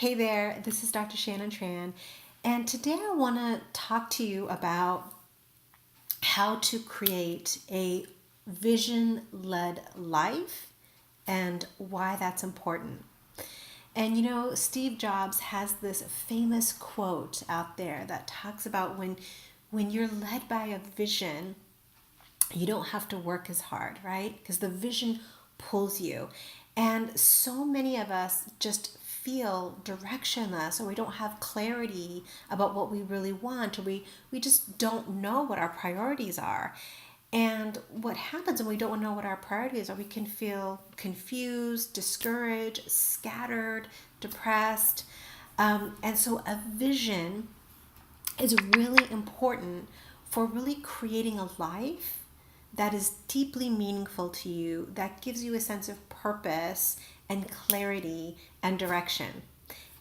Hey there, this is Dr. Shannon Tran, and today I want to talk to you about how to create a vision led life and why that's important. And you know, Steve Jobs has this famous quote out there that talks about when you're led by a vision, you don't have to work as hard, right? Because the vision pulls you. And so many of us just feel directionless, or we don't have clarity about what we really want, or we just don't know what our priorities are. And what happens when we don't know what our priorities are, we can feel confused, discouraged, scattered, depressed. And so a vision is really important for really creating a life that is deeply meaningful to you, that gives you a sense of purpose and clarity and direction.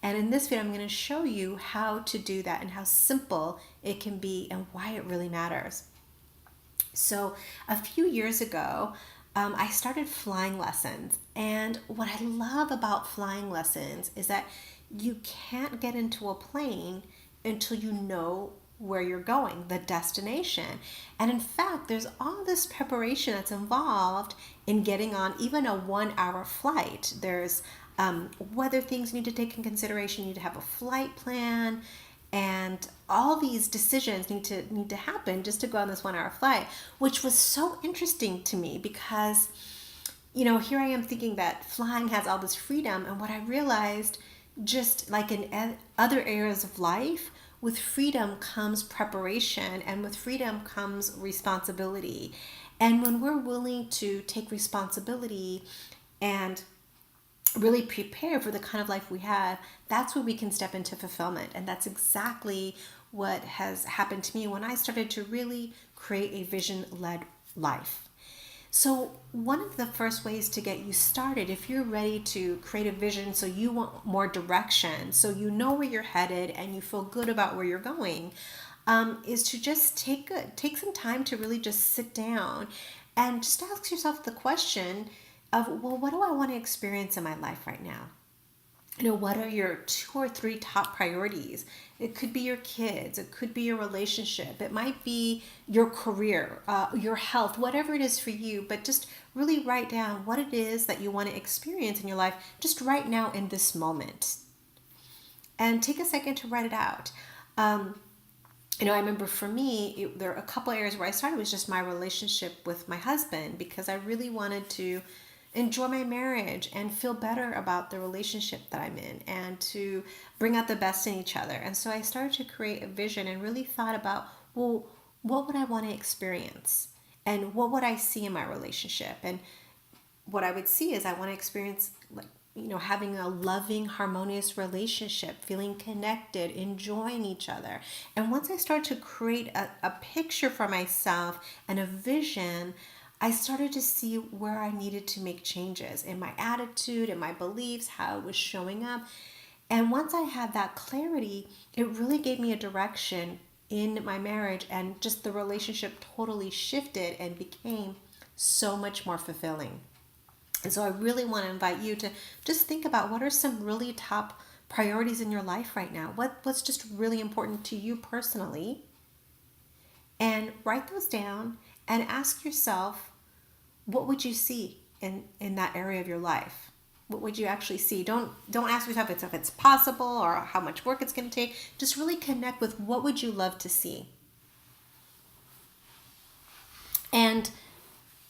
And in this video, I'm going to show you how to do that and how simple it can be and why it really matters. So, a few years ago, I started flying lessons. And what I love about flying lessons is that you can't get into a plane until you know where you're going, the destination. And in fact, there's all this preparation that's involved in getting on even a 1 hour flight. There's weather things you need to take in consideration. You need to have a flight plan, and all these decisions need to happen just to go on this 1 hour flight, which was so interesting to me because here I am thinking that flying has all this freedom, and what I realized, just like in other areas of life, with freedom comes preparation, and with freedom comes responsibility. And when we're willing to take responsibility and really prepare for the kind of life we have, that's where we can step into fulfillment. And that's exactly what has happened to me when I started to really create a vision-led life. So one of the first ways to get you started, if you're ready to create a vision, so you want more direction, so you know where you're headed and you feel good about where you're going, is to just take some time to really just sit down and just ask yourself the question of, well, what do I want to experience in my life right now? What are your 2 or 3 top priorities? It could be your kids, it could be your relationship, it might be your career, your health, whatever it is for you. But just really write down what it is that you want to experience in your life just right now in this moment. And take a second to write it out. I remember for me, there are a couple areas where I started was just my relationship with my husband, because I really wanted to enjoy my marriage and feel better about the relationship that I'm in and to bring out the best in each other. And so I started to create a vision and really thought about, well, what would I want to experience? And what would I see in my relationship? And what I would see is I want to experience, like, having a loving, harmonious relationship, feeling connected, enjoying each other. And once I started to create a picture for myself and a vision, I started to see where I needed to make changes in my attitude and my beliefs, how it was showing up. And once I had that clarity, it really gave me a direction in my marriage, and just the relationship totally shifted and became so much more fulfilling. And so I really want to invite you to just think about, what are some really top priorities in your life right now? What's just really important to you personally? And write those down and ask yourself, what would you see in that area of your life? What would you actually see? Don't ask yourself if it's possible or how much work it's going to take. Just really connect with, what would you love to see? And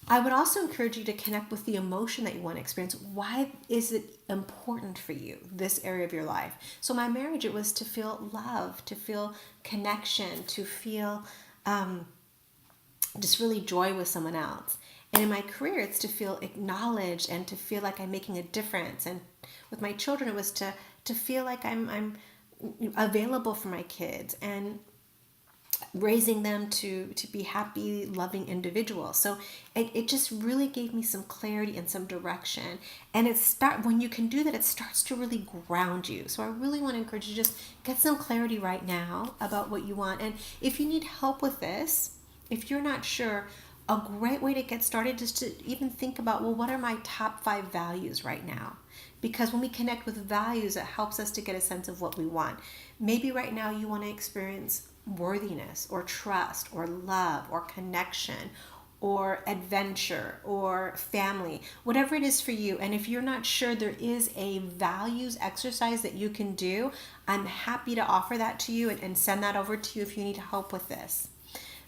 I would also encourage you to connect with the emotion that you want to experience. Why is it important for you, this area of your life? So my marriage, it was to feel love, to feel connection, to feel just really joy with someone else. And in my career, it's to feel acknowledged and to feel like I'm making a difference. And with my children, it was to feel like I'm available for my kids and raising them to be happy, loving individuals. So it just really gave me some clarity and some direction. And when you can do that, it starts to really ground you. So I really want to encourage you to just get some clarity right now about what you want. And if you need help with this, if you're not sure, a great way to get started is to even think about, well, what are my top 5 values right now? Because when we connect with values, it helps us to get a sense of what we want. Maybe right now you want to experience worthiness or trust or love or connection or adventure or family, whatever it is for you. And if you're not sure there is a values exercise that you can do, I'm happy to offer that to you and send that over to you if you need help with this.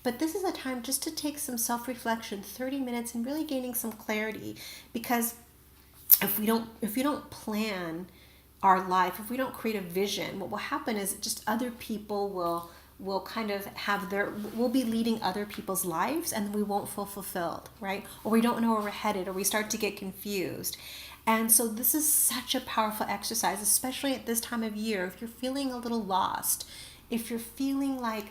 But this is a time just to take some self-reflection, 30 minutes, and really gaining some clarity. Because if we don't plan our life, if we don't create a vision, what will happen is just other people will kind of we'll be leading other people's lives, and we won't feel fulfilled, right? Or we don't know where we're headed, or we start to get confused. And so this is such a powerful exercise, especially at this time of year. If you're feeling a little lost, if you're feeling like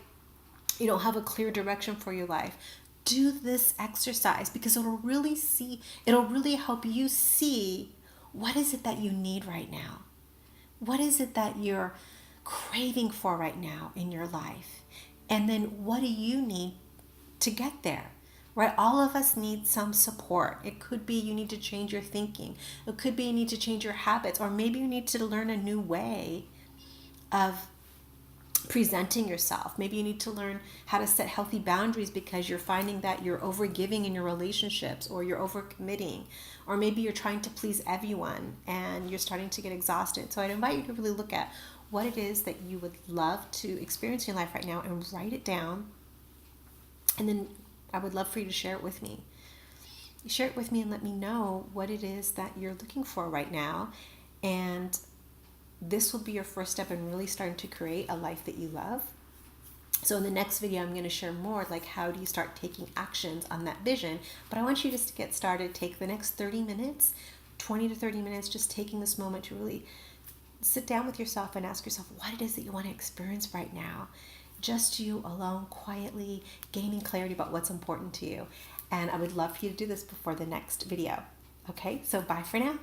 you don't have a clear direction for your life, do this exercise, because it'll really help you see what is it that you need right now. What is it that you're craving for right now in your life? And then what do you need to get there? Right? All of us need some support. It could be you need to change your thinking. It could be you need to change your habits, or maybe you need to learn a new way of presenting yourself. Maybe you need to learn how to set healthy boundaries because you're finding that you're overgiving in your relationships, or you're overcommitting, or maybe you're trying to please everyone and you're starting to get exhausted. So I'd invite you to really look at what it is that you would love to experience in your life right now and write it down. And then I would love for you to share it with me. Share it with me and let me know what it is that you're looking for right now. And this will be your first step in really starting to create a life that you love. So in the next video, I'm going to share more, like how do you start taking actions on that vision. But I want you just to get started. Take the next 30 minutes, 20 to 30 minutes, just taking this moment to really sit down with yourself and ask yourself what it is that you want to experience right now. Just you alone, quietly, gaining clarity about what's important to you. And I would love for you to do this before the next video. Okay, so bye for now.